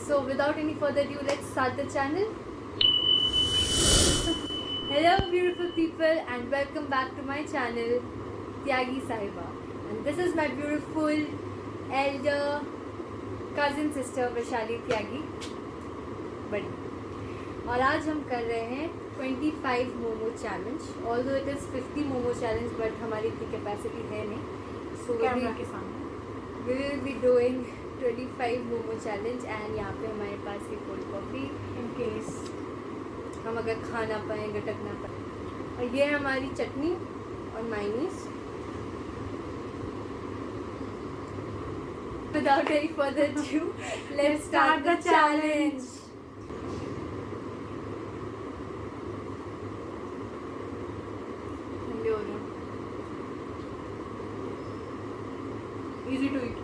So without any further ado, let's start the channel. Hello beautiful people and welcome back to my channel Tyagi Sahiba, and this is my beautiful elder cousin sister Vaishali Tyagi बड़ी। और आज हम कर रहे हैं 25 momo challenge. Although it is 50 momo challenge but हमारी इतनी capacity है नहीं, सो कैमरा के सामने we will be doing 25 momo challenge. And यहाँ पे हमारे पास ये कोल्ड कॉफ़ी इन केस हम अगर खाना पाएँ गटक ना पाएँ। और ये है हमारी चटनी और mayonnaise. Without any further ado, let's start the challenge. ठंडे हो रहे हैं। Easy to eat.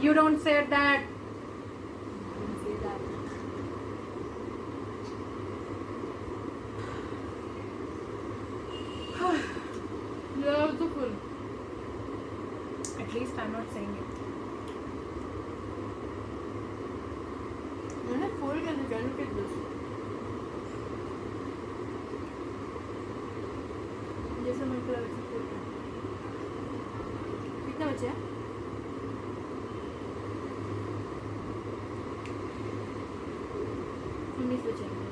You don't say that. You are also full. At least I'm not saying it. मैंने फूल कैसे किया? Look at this. जैसे मैं पूरा वैसे फूल किया। कितना बचा है? उन्नीस बचे हैं।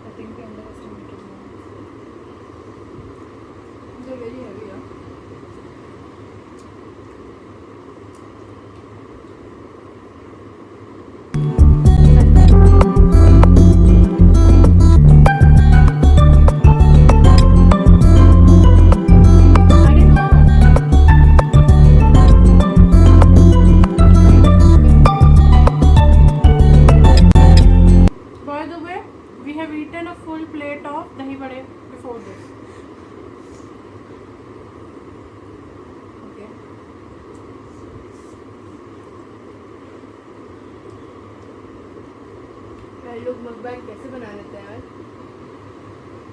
I think we underestimated more. They're very heavy, yeah. I didn't know. By the way, we have eaten a full plate of dahi vade before this. Okay. यार लोग मकबैन कैसे बना लेते हैं यार?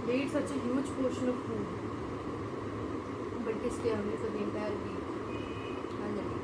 They eat such a huge portion of food. But they stay hungry for the entire week. Finally.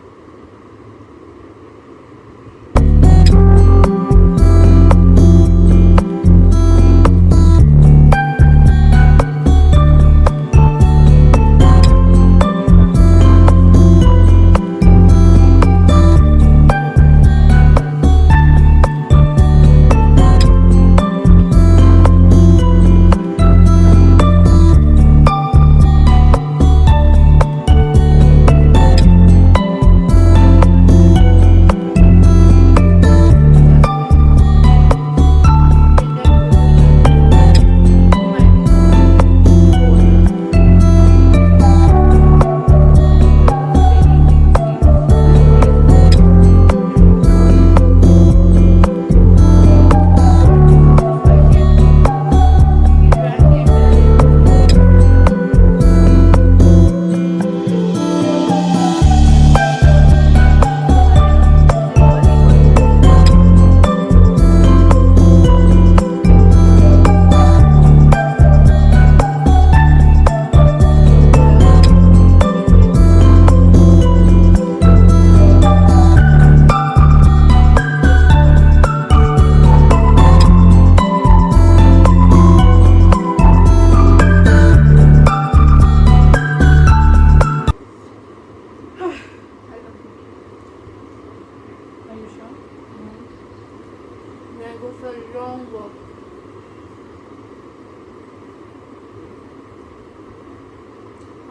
go for a long walk.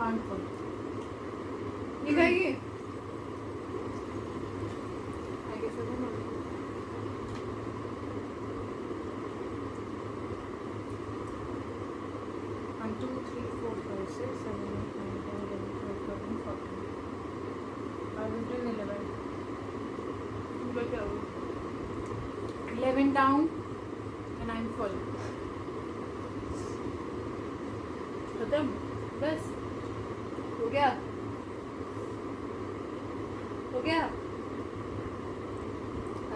I'm full. You खाएगी? I guess I don't know. 1, 2, 3, 4, 5, 6, 7, 8, 9, 10, 11, 12, 13, 14. I will do 11. बताओ. 11 down and I'm full. खत्म? बस? हो गया? हो गया?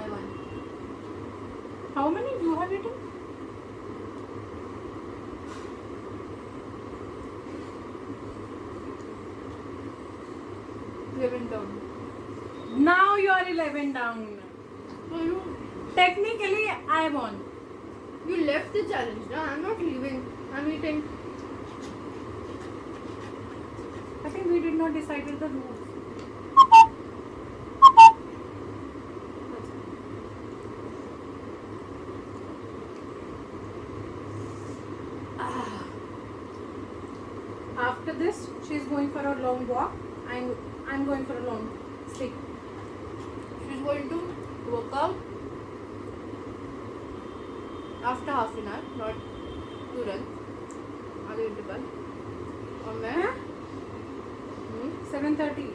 I won. How many you have eaten? Eleven down. Now you are 11 down. So you Technically, I won. left the challenge. No, I'm not leaving. I'm eating. I think we did not decide the rules. After this, she is going for a long walk. I'm going for a long sleep. She's going to work out after half an hour, not तुरंत. आधे घंटे बाद. और मैं 7:30.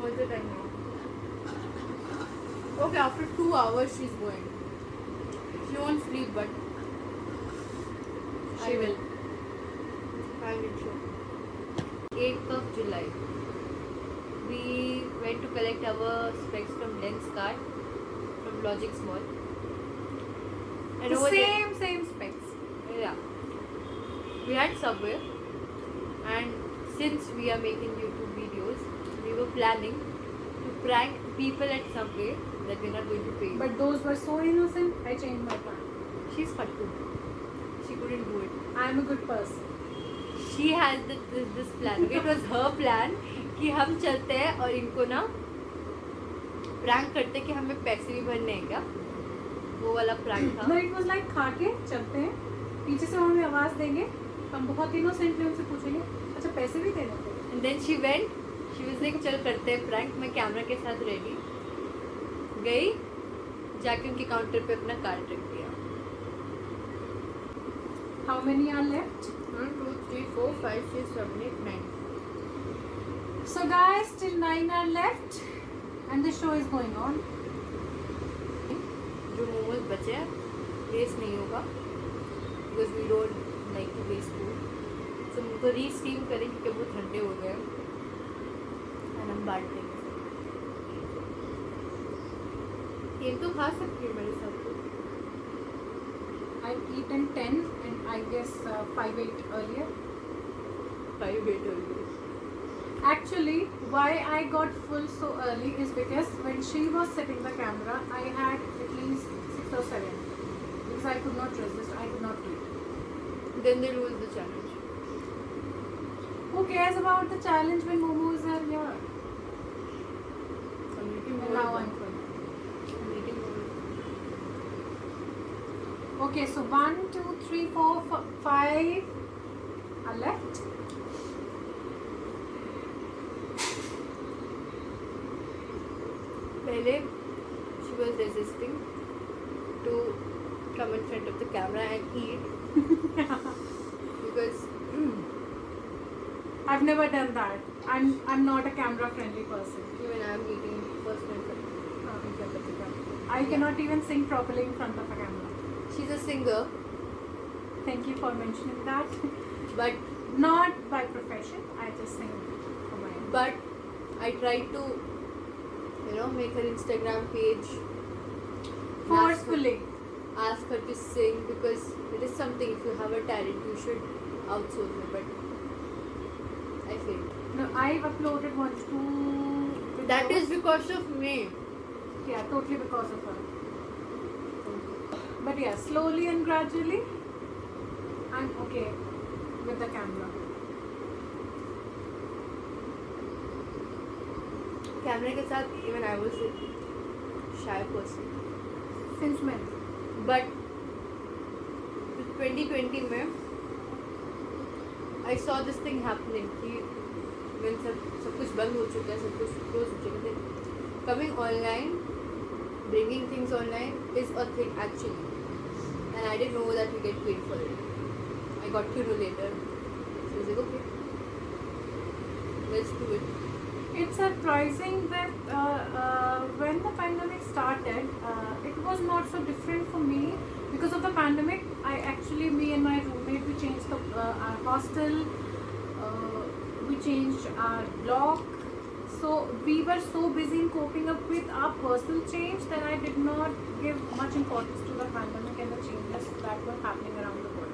what's the time now? Okay, after 2 hours she's going. She won't sleep, but She will. I will show. 8th of July. We went to collect our specs from Lenskart from Logic Mall. And The over same specs. there, yeah, we had Subway, and since we are making YouTube videos, we were planning to prank people at Subway that we're not going to pay. But those were so innocent. I changed my plan. She's fattu. She couldn't do it. I'm a good person. She has this plan. Okay, it was her plan कि हम चलते हैं और इनको ना prank करते कि हमें पैसे भी भरने हैं क्या, वो वाला प्रैंक था. No, it was like खा के चलते हैं, पीछे से हमें आवाज देंगे, हम बहुत इनोसेंटली उनसे पूछेंगे अच्छा पैसे भी देने थे. And then she went. She was like चल करते हैं प्रैंक. मैं कैमरा के साथ रेडी गई, जाके उनके काउंटर पे अपना कार्ड रख दिया. How many are left? 1, 2, 3, 4, 5, 6, 7, 8, 9. So guys, still 9 are left and the show is going on. जो मोमोज बचे हैं वेस्ट नहीं होगा because we don't like to waste food. So उनको रीस्टीम करें क्योंकि वो ठंडे हो गए एंड हम बांट देंगे. ये तो खा सकती है मेरे साथ. I've eaten 10 and I guess 5 8 earlier. 5 8 हो गई. Actually, why I got full so early is because when she was setting the camera, I had at least 6 or 7 because I could not resist. I could not eat. Then they lose the challenge. Who cares about the challenge when momos are here? I'm eating And more. now I'm full. I'm eating more. Okay, so 1 2 3 4 5 are left. पहले she was resisting to come in front of the camera and eat because I've never done that. I'm not a camera friendly person. even I'm eating first in front of the camera. I cannot even sing properly in front of a camera. She's a singer, Thank you for mentioning that. but Not by profession. I just sing for my own. but I tried to make her Instagram page. Forcefully. Ask her to sing because it is something. If you have a talent, you should outsource it. But I failed. No, I've uploaded once to. That is because of me. Yeah, totally because of her. But yeah, slowly and gradually, I'm okay with the camera. कैमरे के साथ even I was a shy person. Since when? But 2020 में I saw this thing happening कि when सब कुछ बंद हो चुका है, सब कुछ close हो चुका है, coming online, bringing things online is a thing actually, and I didn't know that we get paid for it. I got to know later. So I was like, okay, let's do it. It's surprising that when the pandemic started, it was not so different for me. Because of the pandemic, me and my roommate, we changed our hostel, we changed our block. So we were so busy in coping up with our personal change that I did not give much importance to the pandemic and the changes that were happening around the world.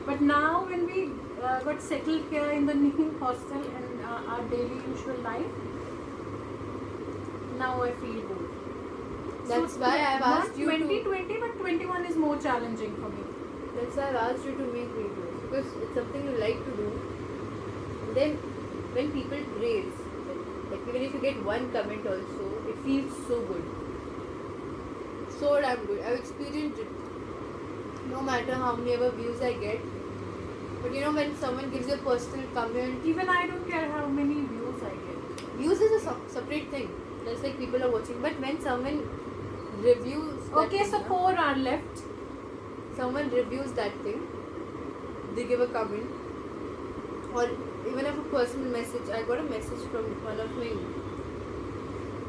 But now when we got settled here in the new hostel and our daily usual life, now I feel good. That's why I've asked you to. 2020, but 21 is more challenging for me. That's why I've asked you to make videos because it's something you like to do. And then when people praise, like even if you get one comment also, it feels so good. So damn good. I've experienced it. No matter how many ever views I get. But you know when someone gives you a personal comment, Even I don't care how many views I get. views is a separate thing. That's like people are watching. But when someone reviews that Okay, thing, so na, 4 are left. someone reviews that thing, they give a comment, or even if a personal message. I got a message from one of my,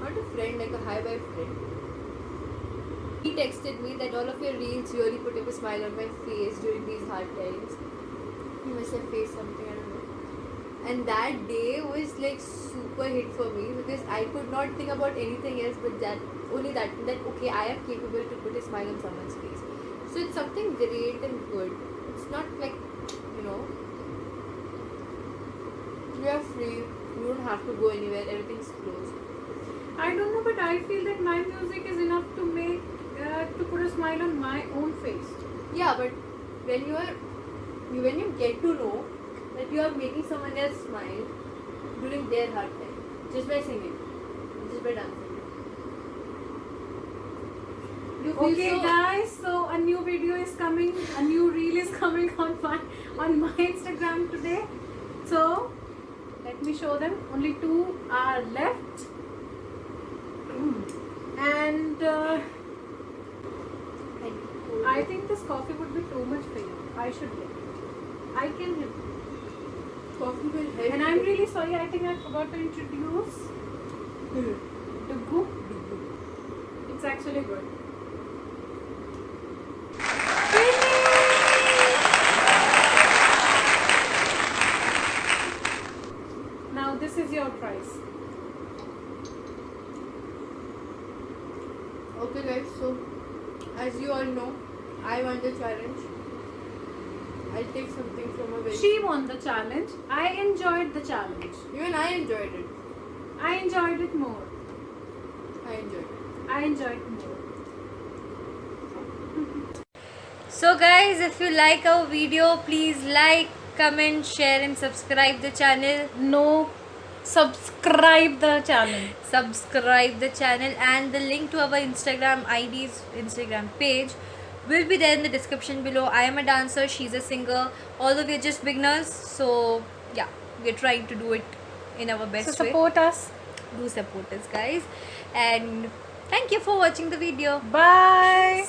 not a friend, like a hi bye friend. He texted me that all of your reels really put up a smile on my face during these hard times. He must have faced something, I don't know. And that day was like super hit for me because I could not think about anything else but that, only that okay, I am capable to put a smile on someone's face. So it's something great and good. It's not like, you know, we are free, you don't have to go anywhere, everything's closed. I don't know, but I feel that my music is enough to make to put a smile on my own face. Yeah, but when you get to know that you are making someone else smile during their hard time just by singing, just by dancing. You feel Okay, so, guys, so a new video is coming, a new reel is coming on my Instagram today. So let me show them. Only 2 are left, and I think this coffee would be too much for you. I should get it. I can help. coffee will help. And I'm really sorry. I think I forgot to introduce Duggu. It's actually good. Now this is your prize. Okay guys, so as you all know, I won the challenge. I'll take something from a very... She won the challenge. I enjoyed the challenge. Even I enjoyed it. I enjoyed it more. I enjoyed it. I enjoyed it more. So guys, if you like our video, please like, comment, share and subscribe the channel. No, subscribe the channel. Subscribe the channel, and the link to our Instagram ID's Instagram page will be there in the description below. I am a dancer, she's a singer, although we're just beginners, so yeah, we're trying to do it in our best So way. support us. Do support us guys, and thank you for watching the video. Bye.